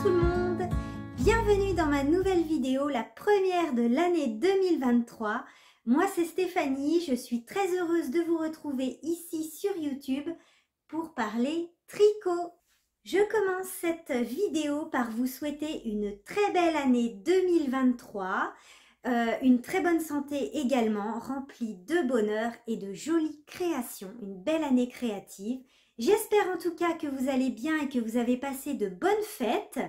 tout le monde, bienvenue dans ma nouvelle vidéo, la première de l'année 2023. Moi c'est Stéphanie, je suis très heureuse de vous retrouver ici sur YouTube pour parler tricot. Je commence cette vidéo par vous souhaiter une très belle année 2023, une très bonne santé également, remplie de bonheur et de jolies créations, une belle année créative. J'espère en tout cas que vous allez bien et que vous avez passé de bonnes fêtes.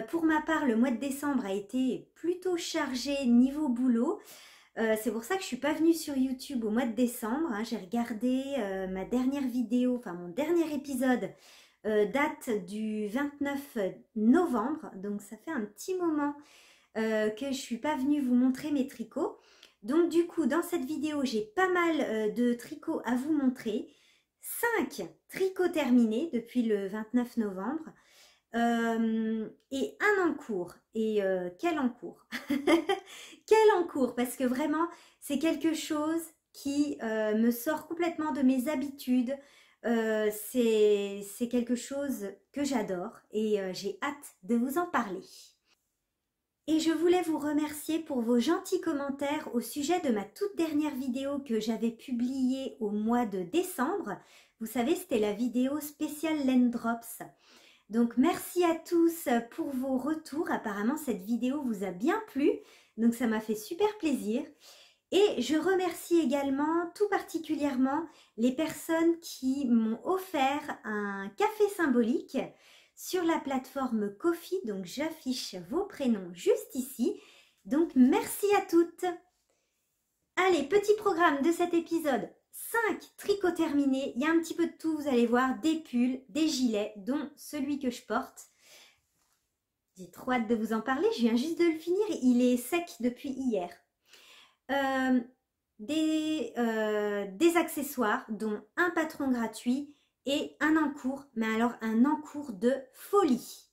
Pour ma part, le mois de décembre a été plutôt chargé niveau boulot. C'est pour ça que je ne suis pas venue sur YouTube au mois de décembre. J'ai regardé ma dernière vidéo, enfin mon dernier épisode date du 29 novembre. Donc ça fait un petit moment que je ne suis pas venue vous montrer mes tricots. Donc du coup, dans cette vidéo, j'ai pas mal de tricots à vous montrer. 5 tricots terminés depuis le 29 novembre et un en cours. Et quel en cours quel en cours, parce que vraiment c'est quelque chose qui me sort complètement de mes habitudes. C'est quelque chose que j'adore et j'ai hâte de vous en parler. Et je voulais vous remercier pour vos gentils commentaires au sujet de ma toute dernière vidéo que j'avais publiée au mois de décembre. Vous savez, c'était la vidéo spéciale Laine Drops. Donc merci à tous pour vos retours. Apparemment cette vidéo vous a bien plu, donc ça m'a fait super plaisir. Et je remercie également tout particulièrement les personnes qui m'ont offert un café symbolique sur la plateforme Ko-fi, donc j'affiche vos prénoms juste ici. Donc merci à toutes. Allez, petit programme de cet épisode, 5 tricots terminés. Il y a un petit peu de tout, vous allez voir, des pulls, des gilets, dont celui que je porte. J'ai trop hâte de vous en parler, je viens juste de le finir, il est sec depuis hier. Des accessoires, dont un patron gratuit et un encours, mais alors un encours de folie.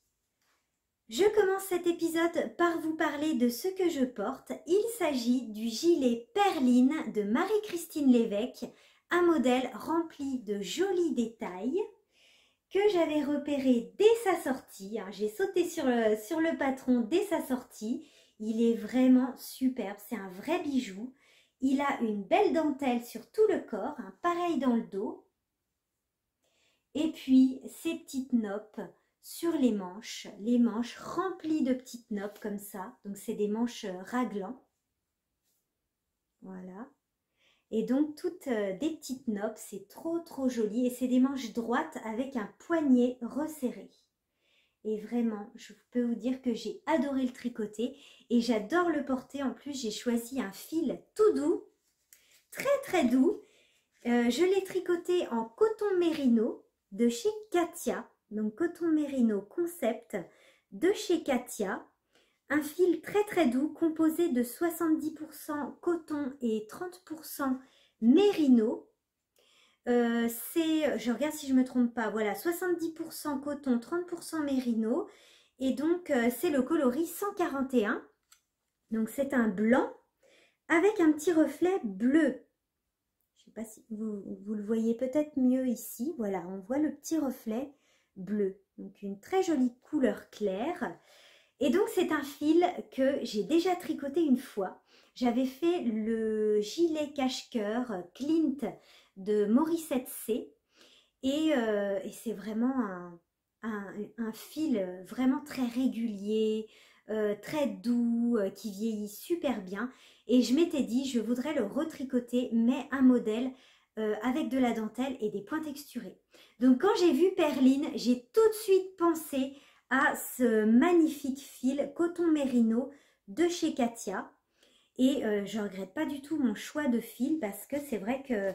Je commence cet épisode par vous parler de ce que je porte. Il s'agit du gilet Perline de Marie-Christine Lévesque, un modèle rempli de jolis détails que j'avais repéré dès sa sortie. J'ai sauté sur le patron dès sa sortie. Il est vraiment superbe, c'est un vrai bijou. Il a une belle dentelle sur tout le corps, pareil dans le dos. Et puis ces petites noppes sur les manches remplies de petites noppes comme ça. Donc c'est des manches raglan. Voilà. Et donc toutes des petites noppes, c'est trop joli. Et c'est des manches droites avec un poignet resserré. Et vraiment, je peux vous dire que j'ai adoré le tricoter. Et j'adore le porter. En plus, j'ai choisi un fil tout doux. Très doux. Je l'ai tricoté en coton mérino de chez Katia. Donc coton mérino concept de chez Katia. Un fil très doux composé de 70% coton et 30% mérino. Je regarde si je ne me trompe pas, voilà, 70% coton, 30% mérino. Et donc c'est le coloris 141. Donc c'est un blanc avec un petit reflet bleu. Je ne sais pas si vous le voyez peut-être mieux ici. Voilà, on voit le petit reflet bleu. Donc une très jolie couleur claire. Et donc c'est un fil que j'ai déjà tricoté une fois. J'avais fait le gilet cache-cœur Clint de Morissette C. Et c'est vraiment un fil vraiment très régulier, très doux, qui vieillit super bien. Et je m'étais dit, je voudrais le retricoter, mais un modèle avec de la dentelle et des points texturés. Donc quand j'ai vu Perline, j'ai tout de suite pensé à ce magnifique fil coton mérino de chez Katia. Et je ne regrette pas du tout mon choix de fil parce que c'est vrai que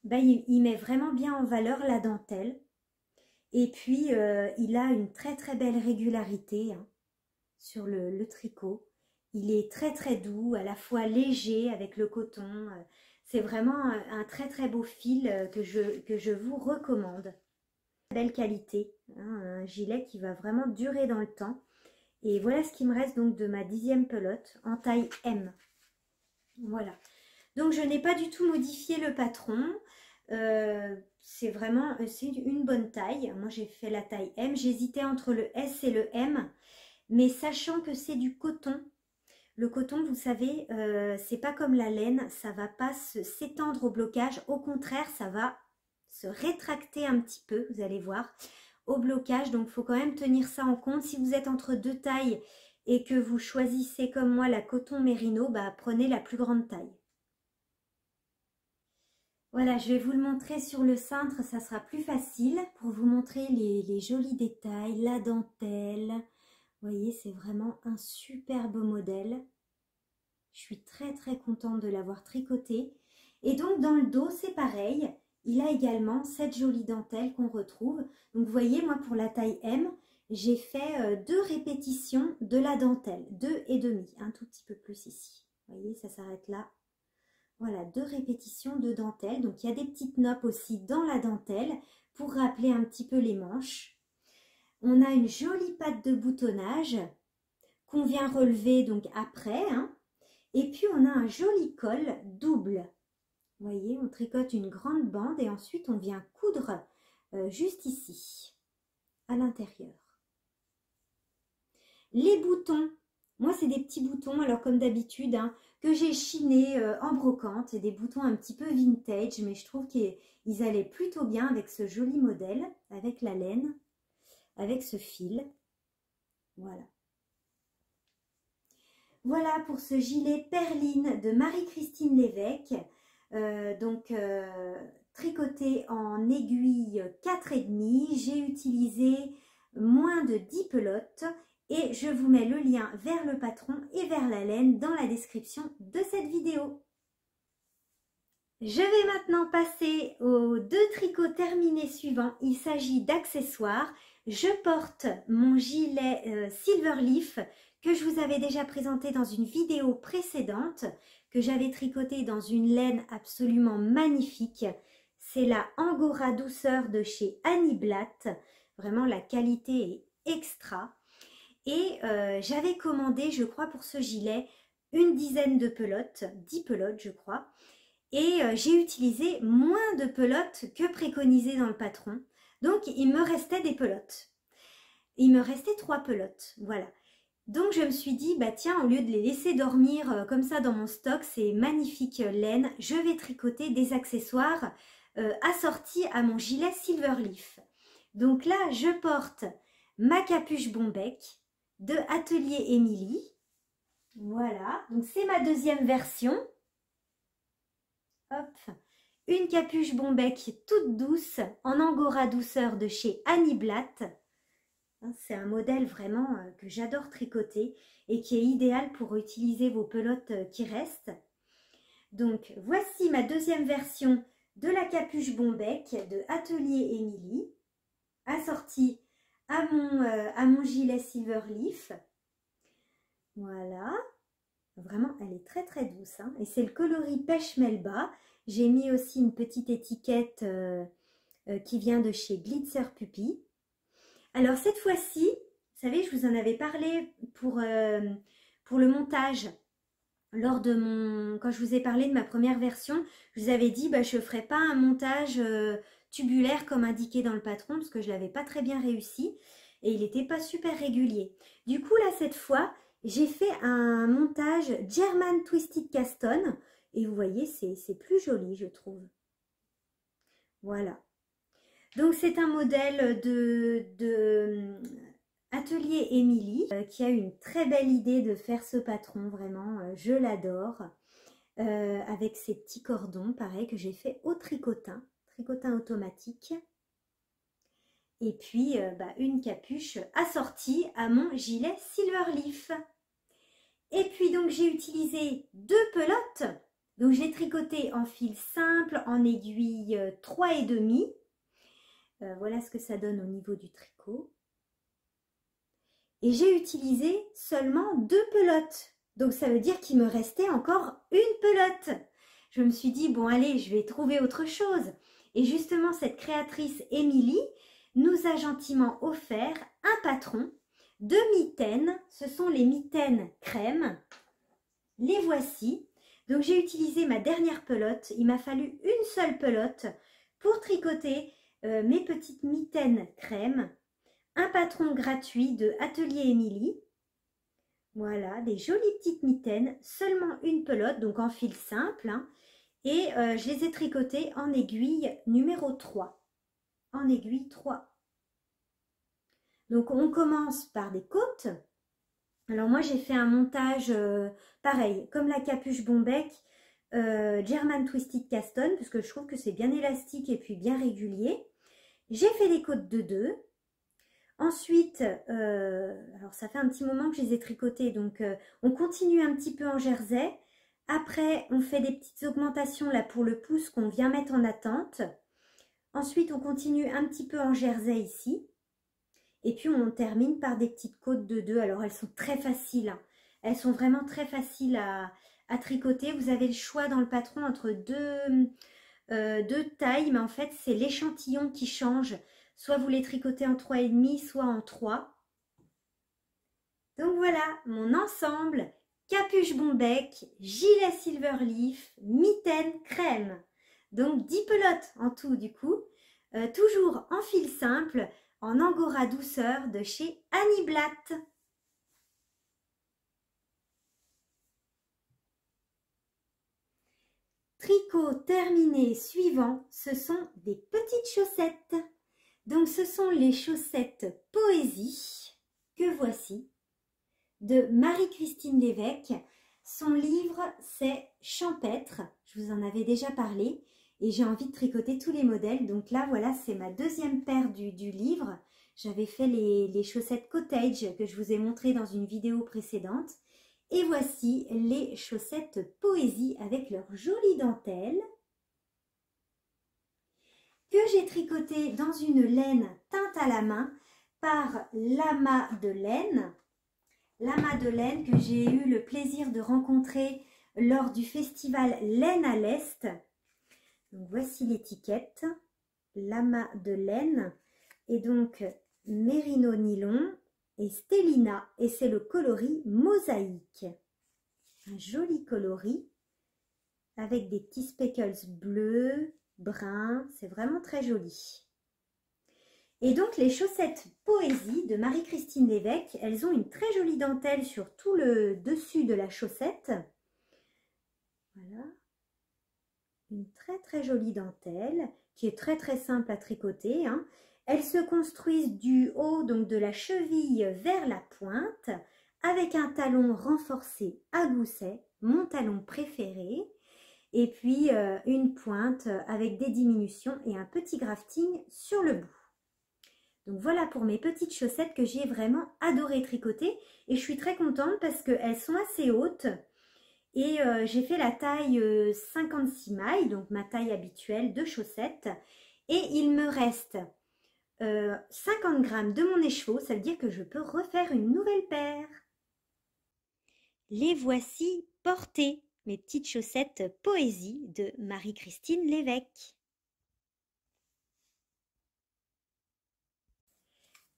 il met vraiment bien en valeur la dentelle. Et puis il a une très belle régularité sur le tricot. Il est très doux, à la fois léger avec le coton. C'est vraiment un très beau fil que je vous recommande. Belle qualité, un gilet qui va vraiment durer dans le temps. Et voilà ce qui me reste donc de ma 10e pelote en taille M. Voilà. Donc je n'ai pas du tout modifié le patron. c'est vraiment c'est une bonne taille. Moi j'ai fait la taille M, j'hésitais entre le S et le M, mais sachant que c'est du coton, le coton vous savez c'est pas comme la laine, ça va pas s'étendre au blocage, au contraire ça va se rétracter un petit peu, vous allez voir, au blocage, donc il faut quand même tenir ça en compte. Si vous êtes entre deux tailles et que vous choisissez comme moi la coton mérino, bah prenez la plus grande taille. Voilà, je vais vous le montrer sur le cintre, ça sera plus facile pour vous montrer les jolis détails, la dentelle. Vous voyez, c'est vraiment un superbe modèle. Je suis très très contente de l'avoir tricoté. Et donc dans le dos, c'est pareil. Il a également cette jolie dentelle qu'on retrouve. Donc vous voyez, moi pour la taille M, j'ai fait 2 répétitions de la dentelle, 2,5, un tout petit peu plus ici. Vous voyez, ça s'arrête là. Voilà, 2 répétitions de dentelle. Donc il y a des petites noppes aussi dans la dentelle pour rappeler un petit peu les manches. On a une jolie patte de boutonnage qu'on vient relever donc après. Et puis on a un joli col double. Vous voyez, on tricote une grande bande et ensuite on vient coudre juste ici, à l'intérieur. Les boutons, moi c'est des petits boutons, alors comme d'habitude, que j'ai chiné en brocante, des boutons un petit peu vintage, mais je trouve qu'ils allaient plutôt bien avec ce joli modèle, avec la laine, avec ce fil. Voilà. Voilà pour ce gilet perline de Marie-Christine Lévesque, tricoté en aiguille 4,5. J'ai utilisé moins de 10 pelotes. Et je vous mets le lien vers le patron et vers la laine dans la description de cette vidéo. Je vais maintenant passer aux 2 tricots terminés suivants. Il s'agit d'accessoires. Je porte mon gilet Silverleaf que je vous avais déjà présenté dans une vidéo précédente, que j'avais tricoté dans une laine absolument magnifique. C'est la Angora Douceur de chez Annie Blatt. Vraiment, la qualité est extra. Et j'avais commandé, je crois, pour ce gilet, une dizaine de pelotes, 10 pelotes, je crois. Et j'ai utilisé moins de pelotes que préconisé dans le patron. Donc, il me restait des pelotes. Il me restait 3 pelotes, voilà. Donc, je me suis dit, bah tiens, au lieu de les laisser dormir comme ça dans mon stock, ces magnifiques laines, je vais tricoter des accessoires assortis à mon gilet Silverleaf. Donc là, je porte ma capuche Bombec de Atelier Émilie. Voilà, donc c'est ma deuxième version. Hop, une capuche Bombec toute douce en Angora Douceur de chez Annie Blatt. C'est un modèle vraiment que j'adore tricoter et qui est idéal pour utiliser vos pelotes qui restent. Donc voici ma deuxième version de la capuche Bombec de Atelier Émilie, assortie à mon gilet Silverleaf. Voilà, vraiment elle est très très douce, et c'est le coloris pêche melba. J'ai mis aussi une petite étiquette qui vient de chez Glitzer Puppy. Alors cette fois-ci, vous savez, je vous en avais parlé pour le montage lors de quand je vous ai parlé de ma première version. Je vous avais dit je ne ferai pas un montage tubulaire comme indiqué dans le patron parce que je ne l'avais pas très bien réussi et il n'était pas super régulier. Du coup là cette fois j'ai fait un montage German Twisted Caston et vous voyez c'est plus joli je trouve. Voilà. Donc c'est un modèle de Atelier Émilie qui a une très belle idée de faire ce patron, vraiment je l'adore. Avec ces petits cordons, pareil, que j'ai fait au tricotin automatique. Et puis une capuche assortie à mon gilet Silverleaf. Et puis donc j'ai utilisé 2 pelotes. Donc j'ai tricoté en fil simple, en aiguille 3,5. Voilà ce que ça donne au niveau du tricot. Et j'ai utilisé seulement 2 pelotes. Donc ça veut dire qu'il me restait encore une pelote. Je me suis dit, bon allez, je vais trouver autre chose. Et justement, cette créatrice Émilie nous a gentiment offert un patron de mitaines. Ce sont les mitaines crème. Les voici. Donc j'ai utilisé ma dernière pelote. Il m'a fallu une seule pelote pour tricoter mes petites mitaines crème, un patron gratuit de Atelier Émilie. Voilà, des jolies petites mitaines, seulement une pelote, donc en fil simple, hein, et je les ai tricotées en aiguille numéro 3. En aiguille 3. Donc on commence par des côtes. Alors moi j'ai fait un montage pareil, comme la capuche Bombec, German Twisted Caston, parce que je trouve que c'est bien élastique et puis bien régulier. J'ai fait les côtes de 2. Ensuite, alors ça fait un petit moment que je les ai tricotées, donc on continue un petit peu en jersey. Après, on fait des petites augmentations là pour le pouce qu'on vient mettre en attente. Ensuite, on continue un petit peu en jersey ici. Et puis, on termine par des petites côtes de 2. Alors, elles sont très faciles, hein. Elles sont vraiment très faciles à tricoter. Vous avez le choix dans le patron entre deux tailles, mais en fait, c'est l'échantillon qui change. Soit vous les tricotez en 3,5, soit en 3. Donc voilà, mon ensemble, capuche Bombec, gilet Silverleaf, mitaine crème. Donc 10 pelotes en tout du coup, toujours en fil simple, en Angora douceur de chez Annie Blatt. Tricot terminé suivant, ce sont des petites chaussettes. Donc ce sont les chaussettes Poésie que voici de Marie-Christine Lévesque. Son livre c'est Champêtre, je vous en avais déjà parlé et j'ai envie de tricoter tous les modèles. Donc là voilà, c'est ma deuxième paire du livre. J'avais fait les chaussettes Cottage que je vous ai montré dans une vidéo précédente. Et voici les chaussettes Poésie avec leur jolie dentelle que j'ai tricoté dans une laine teinte à la main par Lama de laine. Lama de laine que j'ai eu le plaisir de rencontrer lors du festival Laine à l'Est. Donc voici l'étiquette, Lama de laine et donc Mérino nylon et Stellina et c'est le coloris mosaïque. Un joli coloris avec des petits speckles bleus, brun, c'est vraiment très joli. Et donc les chaussettes Poésie de Marie-Christine Lévesque, elles ont une très jolie dentelle sur tout le dessus de la chaussette. Voilà. Une très jolie dentelle qui est très simple à tricoter, hein. Elles se construisent du haut, donc de la cheville vers la pointe, avec un talon renforcé à gousset, mon talon préféré. Et puis une pointe avec des diminutions et un petit grafting sur le bout. Donc voilà pour mes petites chaussettes que j'ai vraiment adoré tricoter et je suis très contente parce qu'elles sont assez hautes et j'ai fait la taille 56 mailles, donc ma taille habituelle de chaussettes et il me reste 50 grammes de mon écheveau, ça veut dire que je peux refaire une nouvelle paire. Les voici portées. Mes petites chaussettes Poésie de Marie-Christine Lévesque.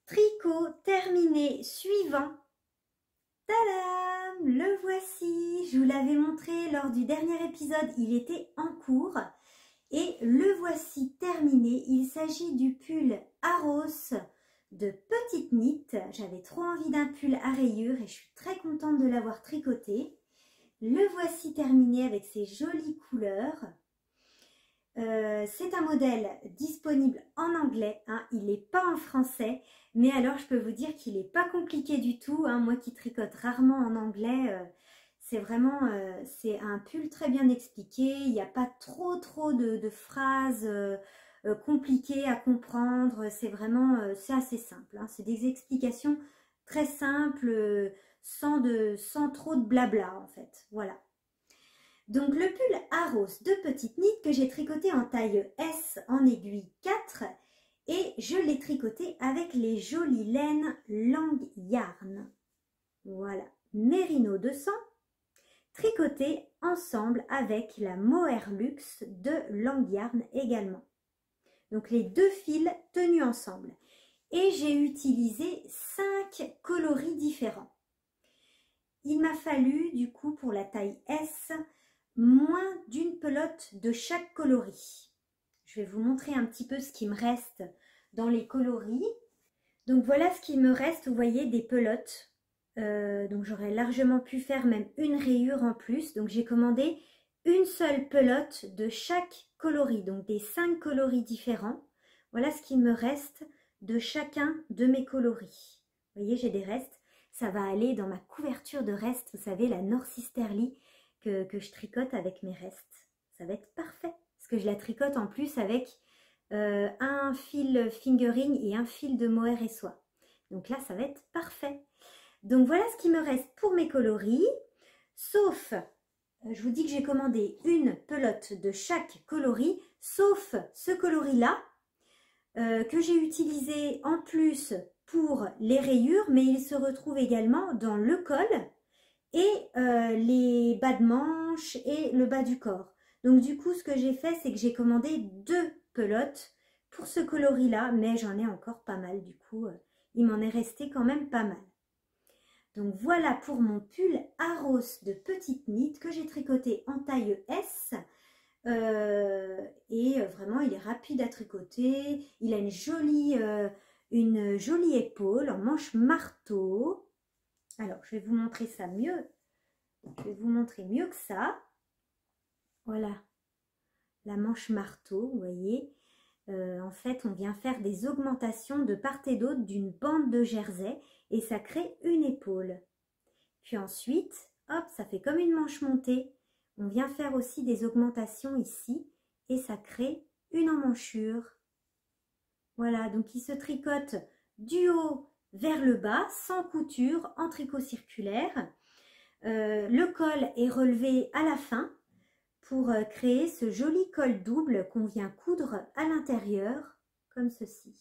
Tricot terminé suivant. Tadam! Le voici. Je vous l'avais montré lors du dernier épisode, il était en cours. Et le voici terminé. Il s'agit du pull Aros de Petite Knit. J'avais trop envie d'un pull à rayures et je suis très contente de l'avoir tricoté. Le voici terminé avec ses jolies couleurs. C'est un modèle disponible en anglais, hein, il n'est pas en français, mais alors je peux vous dire qu'il n'est pas compliqué du tout, hein, moi qui tricote rarement en anglais, c'est vraiment c'est un pull très bien expliqué, il n'y a pas trop de phrases compliquées à comprendre, c'est vraiment c'est assez simple, hein, c'est des explications très simples, sans trop de blabla en fait, voilà. Donc le pull Aros de Petite Knit que j'ai tricoté en taille S en aiguille 4 et je l'ai tricoté avec les jolies laines Lang Yarn. Voilà, Mérino 200, tricoté ensemble avec la Mohair Luxe de Lang Yarn également. Donc les deux fils tenus ensemble. Et j'ai utilisé 5 coloris différents. Il m'a fallu du coup pour la taille S moins d'une pelote de chaque coloris. Je je vais vous montrer un petit peu ce qui me reste dans les coloris. Donc voilà ce qui me reste, vous voyez, des pelotes. Donc j'aurais largement pu faire même une rayure en plus. Donc j'ai commandé une seule pelote de chaque coloris, donc des 5 coloris différents. Voilà ce qui me reste de chacun de mes coloris. Vous voyez, j'ai des restes. Ça va aller dans ma couverture de restes, vous savez, la North-Easterly que je tricote avec mes restes. Ça va être parfait, parce que je la tricote en plus avec un fil fingering et un fil de mohair et soie. Donc là, ça va être parfait. Donc voilà ce qui me reste pour mes coloris, sauf, je vous dis que j'ai commandé une pelote de chaque coloris, sauf ce coloris-là, que j'ai utilisé en plus pour les rayures, mais il se retrouve également dans le col et les bas de manches et le bas du corps. Donc du coup, ce que j'ai fait, c'est que j'ai commandé 2 pelotes pour ce coloris-là, mais j'en ai encore pas mal, du coup, il m'en est resté quand même pas mal. Donc voilà pour mon pull Aros de petite nid que j'ai tricoté en taille S. Et vraiment, il est rapide à tricoter. Il a une jolie épaule en manche marteau. Alors, je vais vous montrer ça mieux. Je vais vous montrer mieux que ça. Voilà, la manche marteau, vous voyez. En fait, on vient faire des augmentations de part et d'autre d'une bande de jersey et ça crée une épaule. Puis ensuite, hop, ça fait comme une manche montée. On vient faire aussi des augmentations ici et ça crée une emmanchure. Voilà, donc il se tricote du haut vers le bas, sans couture, en tricot circulaire. Le col est relevé à la fin pour créer ce joli col double qu'on vient coudre à l'intérieur, comme ceci.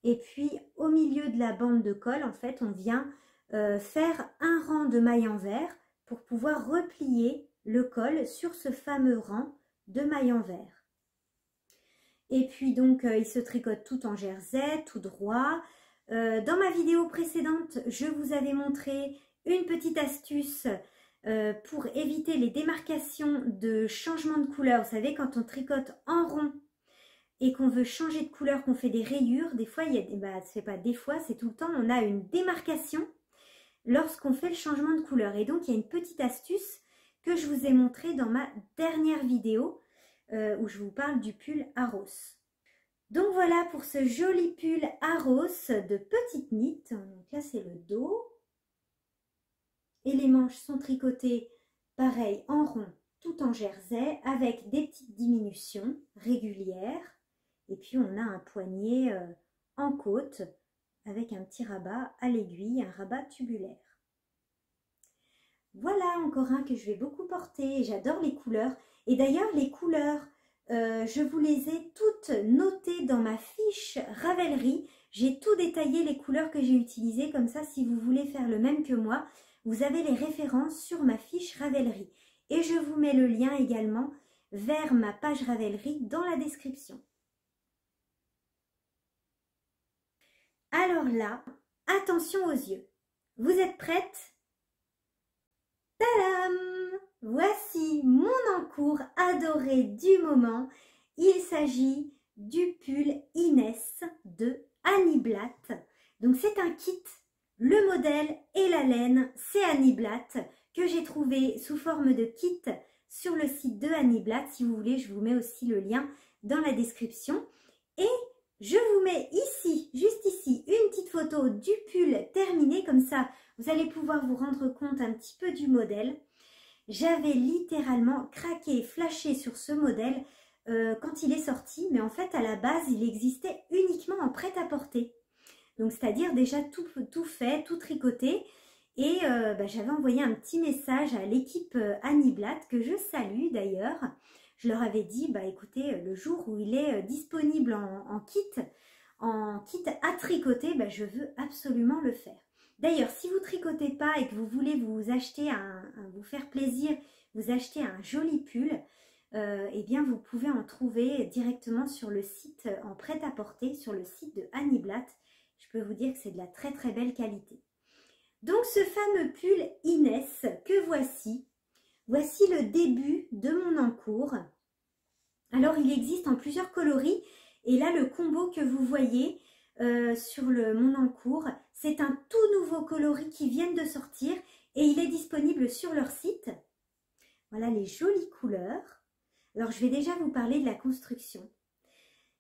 Et puis, au milieu de la bande de col, en fait, on vient faire un rang de mailles envers pour pouvoir replier le col sur ce fameux rang de mailles envers. Et puis, donc, il se tricote tout en jersey, tout droit. Dans ma vidéo précédente, je vous avais montré une petite astuce pour éviter les démarcations de changement de couleur. Vous savez, quand on tricote en rond et qu'on veut changer de couleur, qu'on fait des rayures, des fois, c'est pas des fois, c'est tout le temps, on a une démarcation lorsqu'on fait le changement de couleur. Et donc, il y a une petite astuce que je vous ai montrée dans ma dernière vidéo où je vous parle du pull Aros. Donc voilà pour ce joli pull Aros de petite nid. Donc là, c'est le dos. Et les manches sont tricotées pareil en rond, tout en jersey, avec des petites diminutions régulières. Et puis on a un poignet en côte avec un petit rabat à l'aiguille, un rabat tubulaire. Voilà encore un que je vais beaucoup porter. J'adore les couleurs. Et d'ailleurs les couleurs, je vous les ai toutes notées dans ma fiche Ravelry. J'ai tout détaillé les couleurs que j'ai utilisées. Comme ça, si vous voulez faire le même que moi, vous avez les références sur ma fiche Ravelry. Et je vous mets le lien également vers ma page Ravelry dans la description. Alors là, attention aux yeux. Vous êtes prêtes? Tadam! Voici mon encours adoré du moment. Il s'agit du pull Inès de Annie Blatt. Donc c'est un kit. Le modèle et la laine, c'est Annie Blatt que j'ai trouvé sous forme de kit sur le site de Annie Blatt. Si vous voulez, je vous mets aussi le lien dans la description. Et je vous mets ici, juste ici, une petite photo du pull terminé. Comme ça, vous allez pouvoir vous rendre compte un petit peu du modèle. J'avais littéralement craqué, flashé sur ce modèle quand il est sorti. Mais en fait, à la base, il existait uniquement en prêt-à-porter. Donc, c'est-à-dire déjà tout fait, tout tricoté. Et j'avais envoyé un petit message à l'équipe Annie Blatt, que je salue d'ailleurs. Je leur avais dit, écoutez, le jour où il est disponible en kit à tricoter, je veux absolument le faire. D'ailleurs, si vous ne tricotez pas et que vous voulez vous acheter vous faire plaisir, vous acheter un joli pull, eh bien vous pouvez en trouver directement sur le site en prêt-à-porter, sur le site de Annie Blatt. Je peux vous dire que c'est de la très très belle qualité. Donc ce fameux pull Inès que voici le début de mon encours. Alors il existe en plusieurs coloris et là le combo que vous voyez sur mon encours, c'est un tout nouveau coloris qui vient de sortir et il est disponible sur leur site. Voilà les jolies couleurs. Alors je vais déjà vous parler de la construction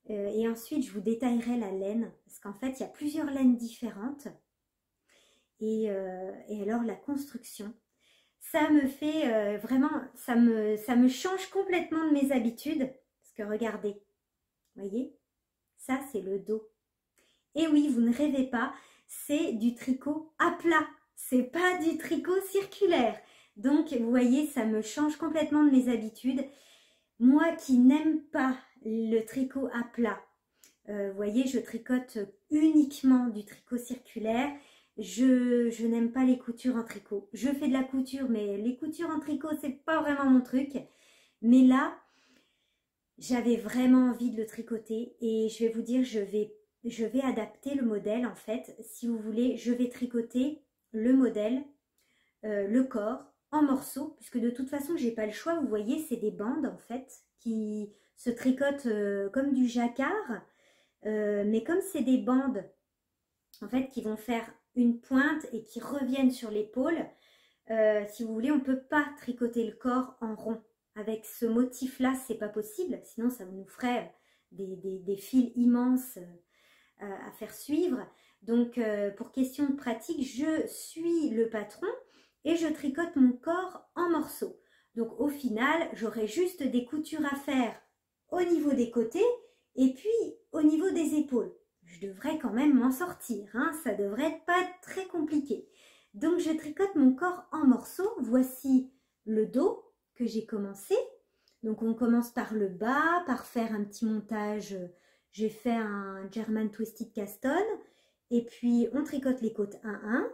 et ensuite je vous détaillerai la laine parce qu'en fait il y a plusieurs laines différentes et alors la construction. Ça me fait vraiment, ça me change complètement de mes habitudes. Parce que regardez, voyez, ça c'est le dos. Et oui, vous ne rêvez pas, c'est du tricot à plat. C'est pas du tricot circulaire. Donc, vous voyez, ça me change complètement de mes habitudes. Moi qui n'aime pas le tricot à plat, vous voyez, je tricote uniquement du tricot circulaire. Je n'aime pas les coutures en tricot. Je fais de la couture, mais les coutures en tricot, c'est pas vraiment mon truc. Mais là, j'avais vraiment envie de le tricoter et je vais vous dire, je vais adapter le modèle en fait. Si vous voulez, je vais tricoter le modèle, le corps, en morceaux, puisque de toute façon, j'ai pas le choix. Vous voyez, c'est des bandes en fait qui se tricotent comme du jacquard. Mais comme c'est des bandes en fait qui vont faire une pointe et qui reviennent sur l'épaule, si vous voulez, on ne peut pas tricoter le corps en rond. Avec ce motif-là, c'est pas possible, sinon ça nous ferait des fils immenses à faire suivre. Donc, pour question de pratique, je suis le patron et je tricote mon corps en morceaux. Donc, au final, j'aurai juste des coutures à faire au niveau des côtés et puis au niveau des épaules. Je devrais quand même m'en sortir, hein, ça devrait pas être très compliqué. Donc, je tricote mon corps en morceaux. Voici le dos que j'ai commencé. Donc, on commence par le bas, par faire un petit montage. J'ai fait un German Twisted Caston. Et puis, on tricote les côtes 1-1.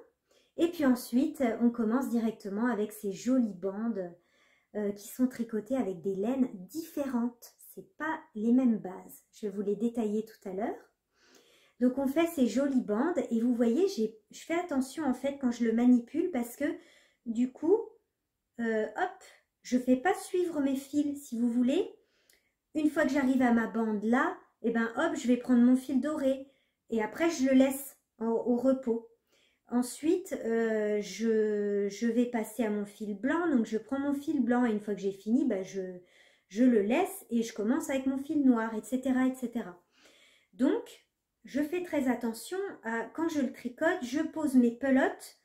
Et puis ensuite, on commence directement avec ces jolies bandes qui sont tricotées avec des laines différentes. Ce n'est pas les mêmes bases. Je vais vous les détailler tout à l'heure. Donc, on fait ces jolies bandes et vous voyez, je fais attention en fait quand je le manipule parce que du coup, hop, je ne fais pas suivre mes fils si vous voulez. Une fois que j'arrive à ma bande là, et ben hop, je vais prendre mon fil doré et après je le laisse au repos. Ensuite, je vais passer à mon fil blanc, donc je prends mon fil blanc et une fois que j'ai fini, ben, je le laisse et je commence avec mon fil noir, etc. etc. Donc, je fais très attention à quand je le tricote, je pose mes pelotes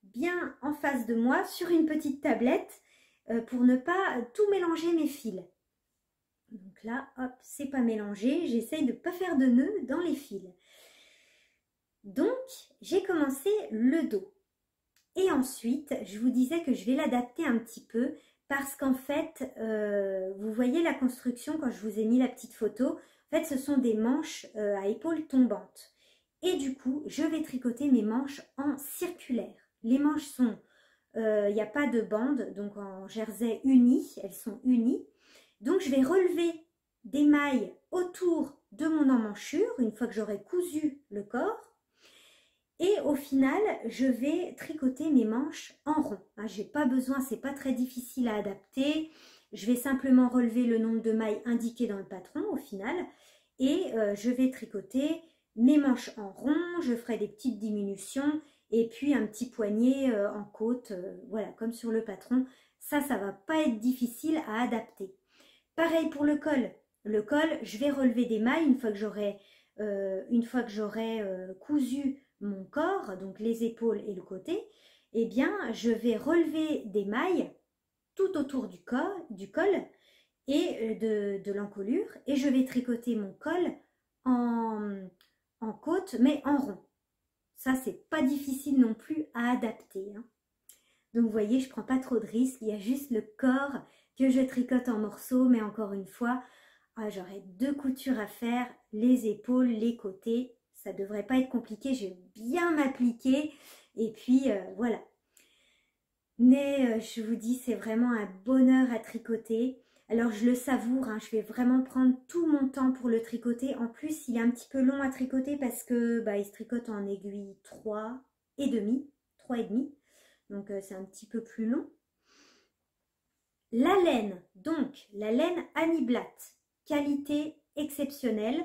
bien en face de moi sur une petite tablette pour ne pas tout mélanger mes fils. Donc là, hop, c'est pas mélangé, j'essaye de ne pas faire de nœuds dans les fils. Donc, j'ai commencé le dos. Et ensuite, je vous disais que je vais l'adapter un petit peu parce qu'en fait, vous voyez la construction quand je vous ai mis la petite photo. En fait, ce sont des manches à épaules tombantes. Et du coup, je vais tricoter mes manches en circulaire. Les manches sont, il n'y a pas de bande, donc en jersey uni, elles sont unies. Donc, je vais relever des mailles autour de mon emmanchure, une fois que j'aurai cousu le corps. Et au final, je vais tricoter mes manches en rond. J'ai pas besoin, c'est pas très difficile à adapter. Je vais simplement relever le nombre de mailles indiquées dans le patron au final. Et je vais tricoter mes manches en rond. Je ferai des petites diminutions et puis un petit poignet en côte. Voilà, comme sur le patron. Ça va pas être difficile à adapter. Pareil pour le col. Le col, je vais relever des mailles une fois que j'aurai cousu mon corps, donc les épaules et le côté, eh bien, je vais relever des mailles tout autour du col et de l'encolure et je vais tricoter mon col en côte, mais en rond. Ça, c'est pas difficile non plus à adapter, hein. Donc, vous voyez, je prends pas trop de risques. Il y a juste le corps que je tricote en morceaux, mais encore une fois, j'aurai 2 coutures à faire, les épaules, les côtés. Ça ne devrait pas être compliqué, je vais bien m'appliquer et puis voilà. Mais je vous dis, c'est vraiment un bonheur à tricoter. Alors je le savoure, hein, je vais vraiment prendre tout mon temps pour le tricoter. En plus, il est un petit peu long à tricoter parce que il se tricote en aiguille 3,5. Donc c'est un petit peu plus long. La laine, donc la laine Annie Blatt. qualité exceptionnelle,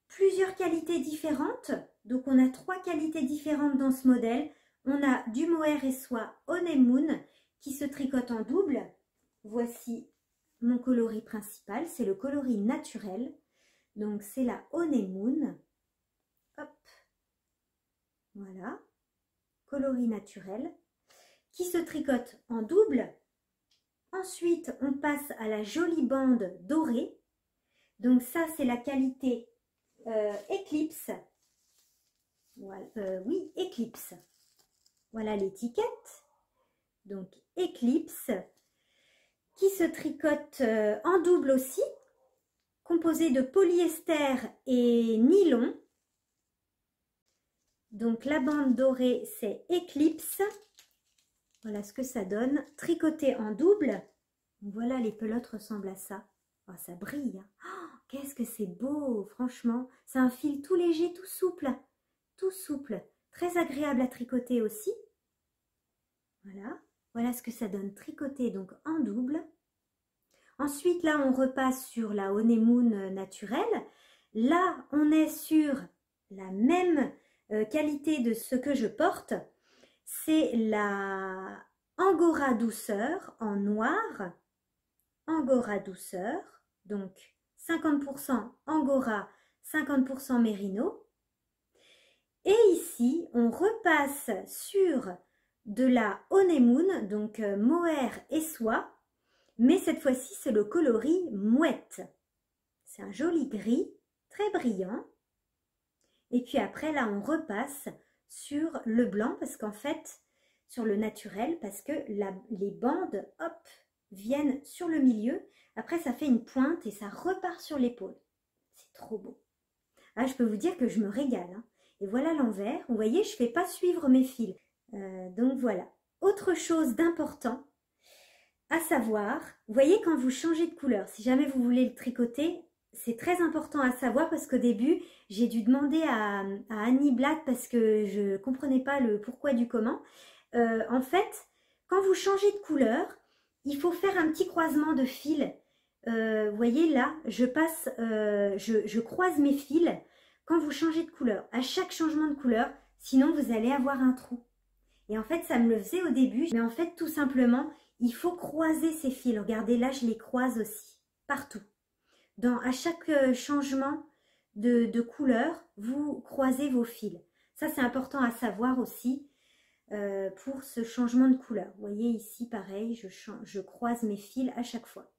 plusieurs qualités différentes. Donc on a 3 qualités différentes dans ce modèle. On a du mohair et soie Honeymoon qui se tricote en double. Voici mon coloris principal, c'est le coloris naturel. Donc c'est la Honeymoon. Hop, voilà, coloris naturel qui se tricote en double. Ensuite, on passe à la jolie bande dorée. Donc ça, c'est la qualité Eclipse. Voilà, oui, Eclipse. Voilà l'étiquette. Donc Eclipse qui se tricote en double aussi, composé de polyester et nylon. Donc la bande dorée, c'est Eclipse. Voilà ce que ça donne. Tricoté en double. Voilà, les pelotes ressemblent à ça. Oh, ça brille. Hein. Oh, qu'est-ce que c'est beau, franchement. C'est un fil tout léger, tout souple. Tout souple. Très agréable à tricoter aussi. Voilà. Voilà ce que ça donne tricoté donc en double. Ensuite, là, on repasse sur la Honeymoon naturelle. Là, on est sur la même qualité de ce que je porte. C'est la Angora douceur en noir. Angora douceur. Donc, 50% Angora, 50% Mérino. Et ici, on repasse sur de la Honeymoon, donc mohair et soie. Mais cette fois-ci, c'est le coloris mouette. C'est un joli gris, très brillant. Et puis après, là, on repasse sur le blanc, parce qu'en fait, sur le naturel, parce que les bandes, hop, viennent sur le milieu. Après, ça fait une pointe et ça repart sur l'épaule. C'est trop beau. Ah, je peux vous dire que je me régale. Hein. Et voilà l'envers. Vous voyez, je ne fais pas suivre mes fils. Donc voilà. Autre chose d'important à savoir, vous voyez quand vous changez de couleur, si jamais vous voulez le tricoter, c'est très important à savoir parce qu'au début, j'ai dû demander à Annie Blatt parce que je ne comprenais pas le pourquoi du comment. En fait, quand vous changez de couleur, il faut faire un petit croisement de fils. Vous voyez là, je croise mes fils quand vous changez de couleur. À chaque changement de couleur, sinon vous allez avoir un trou. Et en fait, ça me le faisait au début, mais en fait, tout simplement, il faut croiser ces fils. Regardez, là, je les croise aussi, partout. À chaque changement de couleur, vous croisez vos fils. Ça, c'est important à savoir aussi pour ce changement de couleur. Vous voyez ici, pareil, je croise mes fils à chaque fois.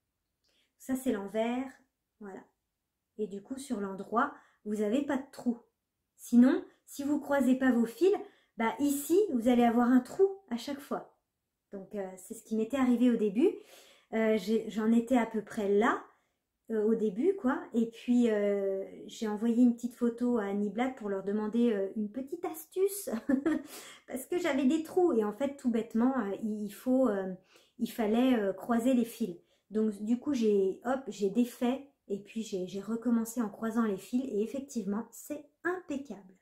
Ça, c'est l'envers, voilà. Et du coup, sur l'endroit, vous n'avez pas de trou. Sinon, si vous ne croisez pas vos fils, bah ici, vous allez avoir un trou à chaque fois. Donc, c'est ce qui m'était arrivé au début. J'en étais à peu près là, au début, quoi. Et puis, j'ai envoyé une petite photo à Annie Blatt pour leur demander une petite astuce. Parce que j'avais des trous. Et en fait, tout bêtement, il fallait croiser les fils. Donc, du coup, j'ai défait. Et puis, j'ai recommencé en croisant les fils. Et effectivement, c'est impeccable.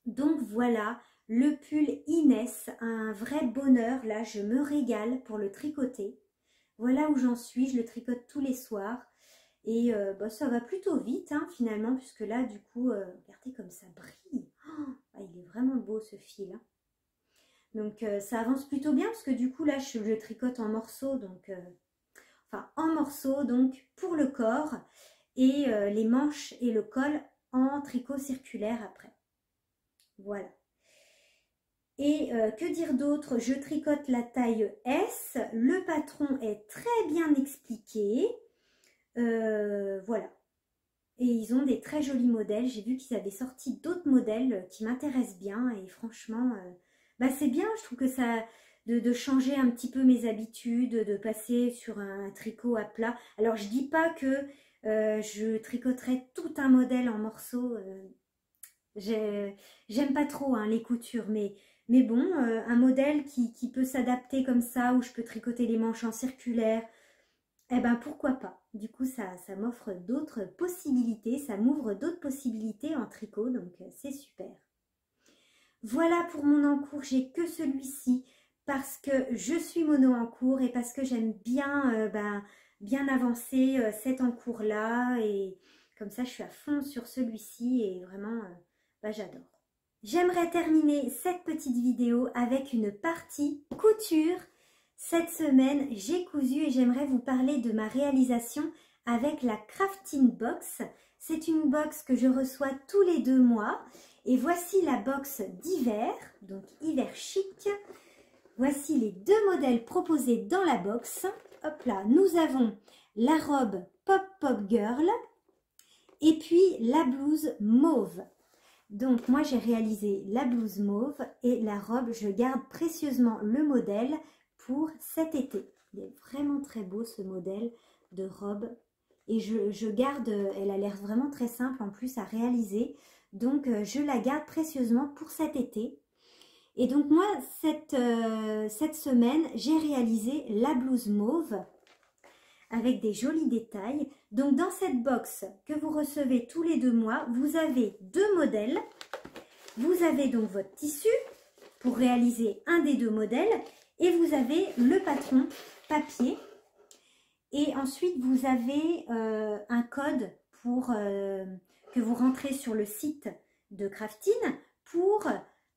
Donc voilà, le pull Inès, un vrai bonheur. Là, je me régale pour le tricoter. Voilà où j'en suis, je le tricote tous les soirs. Et ça va plutôt vite, hein, finalement, puisque là, du coup, regardez comme ça brille. Oh, il est vraiment beau ce fil. Hein. Donc, ça avance plutôt bien, parce que du coup, là, je le tricote en morceaux. Donc, pour le corps. Et les manches et le col en tricot circulaire après. Voilà. Et que dire d'autre? Je tricote la taille S. Le patron est très bien expliqué. Voilà. Et ils ont des très jolis modèles. J'ai vu qu'ils avaient sorti d'autres modèles qui m'intéressent bien. Et franchement, c'est bien. Je trouve que ça... De changer un petit peu mes habitudes, de passer sur un tricot à plat. Alors, je dis pas que je tricoterai tout un modèle en morceaux. J'aime pas trop hein, les coutures, mais bon, un modèle qui peut s'adapter comme ça, où je peux tricoter les manches en circulaire, eh ben pourquoi pas. Du coup, ça m'offre d'autres possibilités, ça m'ouvre d'autres possibilités en tricot, donc c'est super. Voilà pour mon encours, j'ai que celui-ci, parce que je suis mono en cours et parce que j'aime bien bien avancé cet encours-là. Et comme ça, je suis à fond sur celui-ci et vraiment, bah, j'adore. J'aimerais terminer cette petite vidéo avec une partie couture. Cette semaine, j'ai cousu et j'aimerais vous parler de ma réalisation avec la Crafting Box. C'est une box que je reçois tous les 2 mois. Et voici la box d'hiver, donc hiver chic. Voici les 2 modèles proposés dans la box. Hop là, nous avons la robe Pop Pop Girl et puis la blouse mauve. Donc moi j'ai réalisé la blouse mauve et la robe, je garde précieusement le modèle pour cet été. Il est vraiment très beau ce modèle de robe et je garde, elle a l'air vraiment très simple en plus à réaliser. Donc je la garde précieusement pour cet été. Et donc moi cette semaine j'ai réalisé la blouse mauve avec des jolis détails. Donc dans cette box que vous recevez tous les 2 mois, vous avez 2 modèles. Vous avez donc votre tissu pour réaliser un des 2 modèles et vous avez le patron papier. Et ensuite vous avez un code pour que vous rentrez sur le site de Crafting pour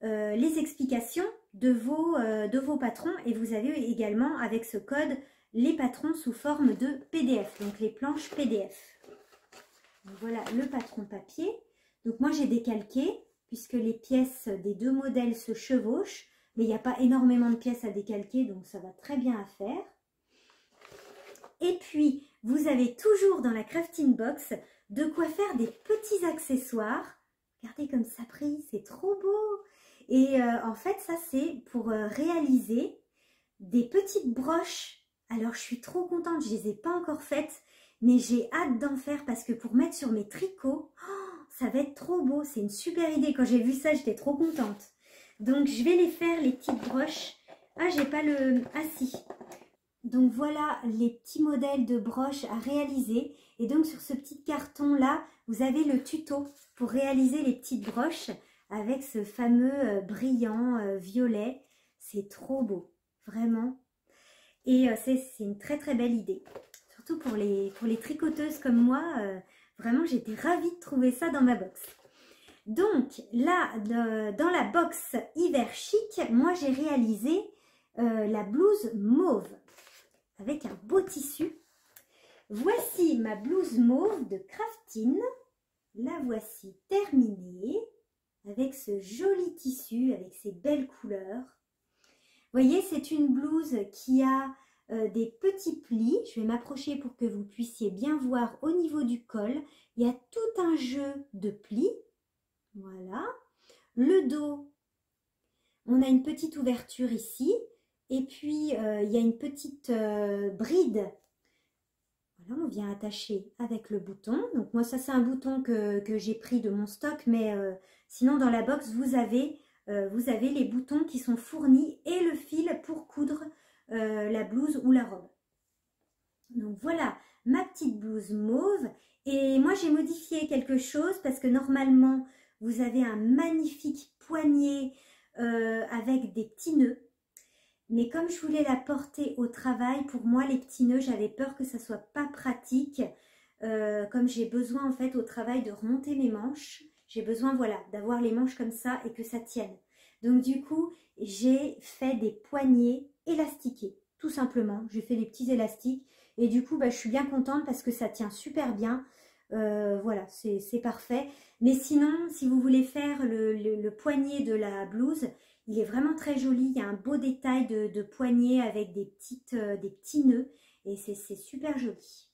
les explications de vos patrons. Et vous avez également avec ce code les patrons sous forme de PDF, donc les planches PDF. Donc voilà le patron papier. Donc moi j'ai décalqué puisque les pièces des 2 modèles se chevauchent, mais il n'y a pas énormément de pièces à décalquer, donc ça va très bien à faire. Et puis vous avez toujours dans la Crafting Box de quoi faire des petits accessoires. Regardez comme ça brille, c'est trop beau. Et en fait ça c'est pour réaliser des petites broches. Alors, je suis trop contente, je ne les ai pas encore faites, mais j'ai hâte d'en faire parce que pour mettre sur mes tricots, oh, ça va être trop beau. C'est une super idée. Quand j'ai vu ça, j'étais trop contente. Donc, je vais les faire, les petites broches. Ah, j'ai pas le... Ah, si. Donc, voilà les petits modèles de broches à réaliser. Et donc, sur ce petit carton-là, vous avez le tuto pour réaliser les petites broches avec ce fameux brillant violet. C'est trop beau, vraiment. Et c'est une très très belle idée, surtout pour les tricoteuses comme moi, vraiment j'étais ravie de trouver ça dans ma box. Donc là, dans la box hiver chic, moi j'ai réalisé la blouse mauve avec un beau tissu. Voici ma blouse mauve de Crafting, la voici terminée avec ce joli tissu, avec ces belles couleurs. Vous voyez, c'est une blouse qui a des petits plis. Je vais m'approcher pour que vous puissiez bien voir au niveau du col. Il y a tout un jeu de plis. Voilà. Le dos, on a une petite ouverture ici. Et puis, il y a une petite bride. Voilà, on vient attacher avec le bouton. Donc moi, ça c'est un bouton que j'ai pris de mon stock. Mais sinon, dans la box, vous avez les boutons qui sont fournis et le fil pour coudre la blouse ou la robe. Donc voilà ma petite blouse mauve. Et moi j'ai modifié quelque chose parce que normalement vous avez un magnifique poignet avec des petits nœuds. Mais comme je voulais la porter au travail, pour moi les petits nœuds, j'avais peur que ça soit pas pratique. Comme j'ai besoin en fait au travail de remonter mes manches. J'ai besoin, voilà, d'avoir les manches comme ça et que ça tienne. Donc du coup, j'ai fait des poignets élastiqués, tout simplement. J'ai fait des petits élastiques et du coup, bah, je suis bien contente parce que ça tient super bien. Voilà, c'est parfait. Mais sinon, si vous voulez faire le poignet de la blouse, il est vraiment très joli. Il y a un beau détail de poignet avec des petits nœuds et c'est super joli.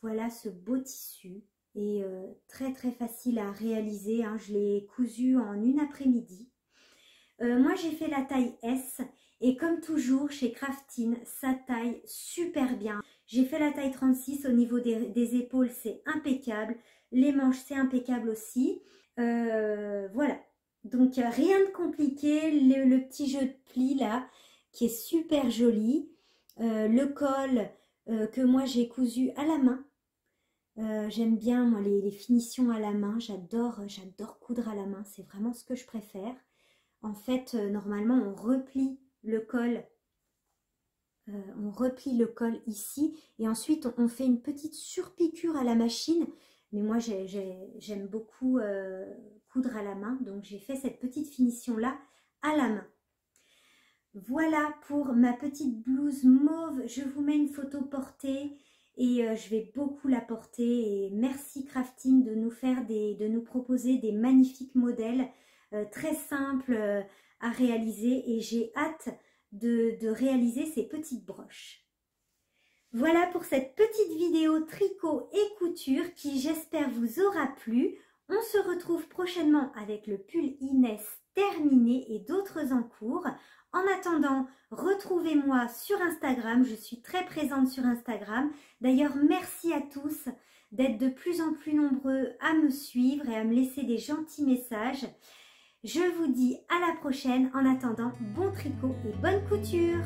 Voilà ce beau tissu. Et très très facile à réaliser, hein. Je l'ai cousu en une après-midi. Moi j'ai fait la taille S et comme toujours chez Crafting, ça taille super bien. J'ai fait la taille 36 au niveau des épaules, c'est impeccable. Les manches, c'est impeccable aussi. Voilà, donc rien de compliqué. Le petit jeu de plis là qui est super joli. Le col que moi j'ai cousu à la main. J'aime bien moi les finitions à la main, j'adore coudre à la main, c'est vraiment ce que je préfère. En fait, normalement on replie le col on replie le col ici et ensuite on fait une petite surpiqûre à la machine. Mais moi j'aime beaucoup coudre à la main, donc j'ai fait cette petite finition là à la main. Voilà pour ma petite blouse mauve. Je vous mets une photo portée et je vais beaucoup la porter. Et merci Crafting de nous proposer des magnifiques modèles très simples à réaliser. Et j'ai hâte de réaliser ces petites broches. Voilà pour cette petite vidéo tricot et couture qui j'espère vous aura plu. On se retrouve prochainement avec le pull Inès terminé et d'autres en cours. En attendant, retrouvez-moi sur Instagram, je suis très présente sur Instagram. D'ailleurs, merci à tous d'être de plus en plus nombreux à me suivre et à me laisser des gentils messages. Je vous dis à la prochaine. En attendant, bon tricot et bonne couture!